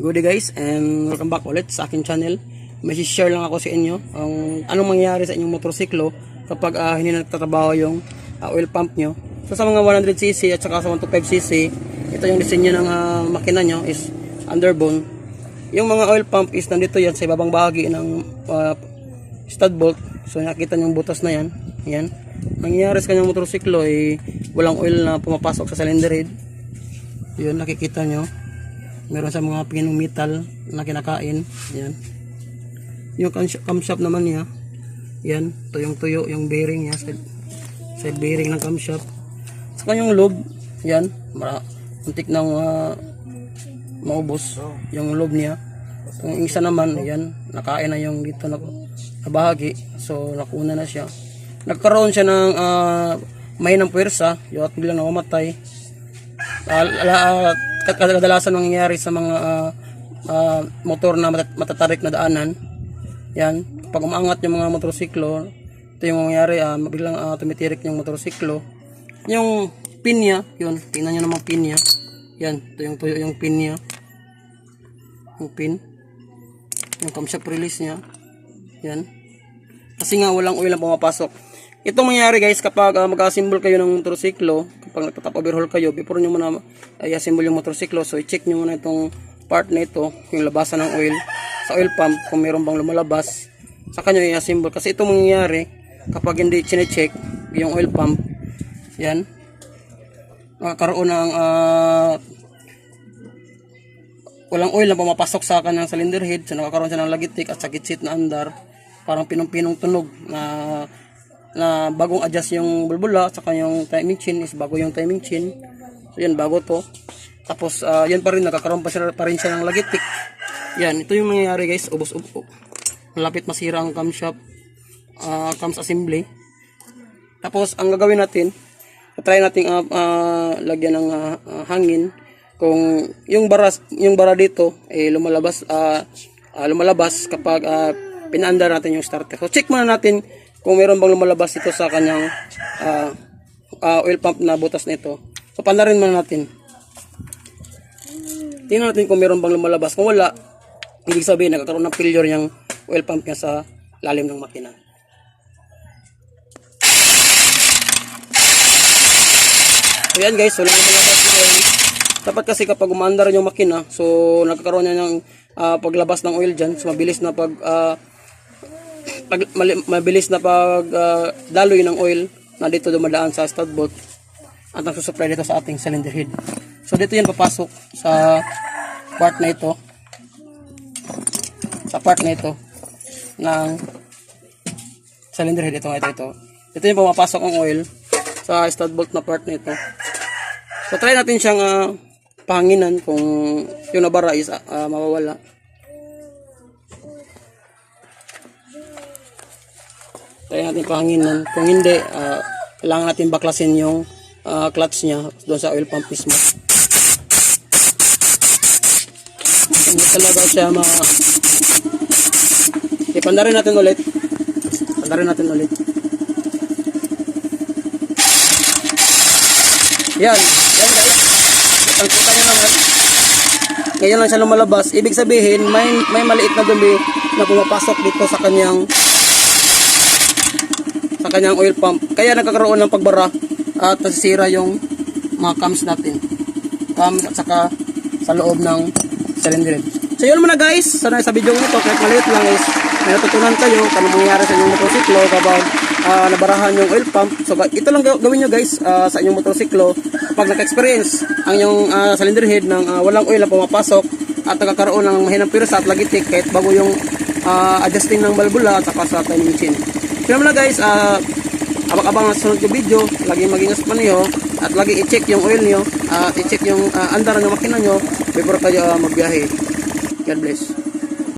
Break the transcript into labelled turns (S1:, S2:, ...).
S1: Good day guys, and welcome back ulit sa akin channel. May share lang ako sa inyo ang anong mangyayari sa inyong motorsiklo kapag hindi nagtatrabaho yung oil pump nyo. So sa mga 100cc at saka sa 125cc, ito yung disenyo ng makina nyo is underbone. Yung mga oil pump is nandito yan sa ibabang bahagi ng stud bolt. So nakita nyo yung butas na yan. Yan. Nangyayari sa kanyang motorsiklo ay walang oil na pumapasok sa cylinder head. Yun, nakikita nyo. Meron sa mga pinong metal na kinakain. Yan. Yung camshaft naman niya. Yan. Tuyong-tuyo yung bearing niya. Side bearing ng camshaft. Saka yung lobe. Yan. Muntik nang maubos yung lobe niya. Yung isa naman, yan. Nakain na yung dito na bahagi. So, nakuna na siya. Nagkaroon siya ng mahinang puwersa. Yung at biglang namamatay. Kadalasan nangyayari sa mga motor na matatarik na daanan. Yan, pag umaangat yung mga motorsiklo, ito yung mangyayari, biglang tumitirik yung motorsiklo. Yung pin niya, yun, tingnan nyo naman pin niya. Yan, ito yung tuyo yung pin niya. Yung pin. Yung camshaft release niya. Yan. Kasi nga walang oil na pumapasok. Itong mangyayari guys, kapag mag-assemble kayo ng motorsiklo, kapag nagtatap overhaul kayo, before nyo muna i-assemble yung motorsiklo, so i-check nyo muna itong part na ito, yung labasan ng oil, sa oil pump, kung mayroon bang lumalabas, saka nyo i-assemble. Kasi itong mangyayari, kapag hindi chine-check yung oil pump, yan, makakaroon ng walang oil na pumapasok sa kanyang cylinder head, so nakakaroon siya ng lagitik at sakit-sit na andar, parang pinong-pinong tunog na bagong adjust yung bulbula at saka yung timing chain is bago yung timing chain. So yan, bago to. Tapos yan pa rin, nakakaroon pa rin siya ng lagitik. Yan, ito yung nangyayari guys, ubos-ubos. Malapit masira ang camshaft, cams assembly. Tapos ang gagawin natin, try natin lagyan ng hangin. Kung yung bara dito ay lumalabas kapag pinaandar natin yung starter. So check muna natin kung meron bang lumalabas ito sa kanyang oil pump na butas nito. So pandarin muna natin. Tingnan natin kung meron bang lumalabas. Kung wala, ibig sabihin nagkakaroon ng failure yung oil pump niya sa lalim ng makina. So yan guys, walang lumalabas na oil. Dapat kasi kapag umaandar yung makina, so nagkakaroon niya ng paglabas ng oil dyan. So mabilis na daloy ng oil na dito dumadaan sa stud bolt at nagsusupply dito sa ating cylinder head. So dito yan papasok sa part na ito, ng cylinder head. Ito yung pumapasok ang oil sa stud bolt na part na ito. So try natin siyang pahanginan kung yung nabara is mawawala. Try natin pahanginan. Kung hindi, kailangan natin baklasin yung clutch niya doon sa oil pump mismo. Hindi talaga siya ipandarin natin ulit. Yan guys. Ang kita nyo naman. Ngayon lang siya lumalabas. Ibig sabihin, may maliit na dumi na pumapasok dito sa kanyang oil pump. Kaya nagkakaroon ng pagbara at nasisira yung mga cams natin. Cams at saka sa loob ng cylinder head. So yun muna guys. Sana sa video nito, kahit maliit lang is may natutunan kayo kung anong mangyayari sa inyong motorsiklo kapag nabarahan yung oil pump. So ito lang gawin nyo guys sa inyong motorsiklo kapag naka-experience ang inyong cylinder head ng walang oil na pumapasok at nagkakaroon ng mahinang puwersa at lagitik kahit bago yung adjusting ng balbula at saka sa timing chain. So naman na guys, abang-abang sa sunod yung video, lagi mag-ingas pa niyo at lagi i-check yung oil niyo, i-check yung andar ng makina nyo before kayo magbiyahe. God bless.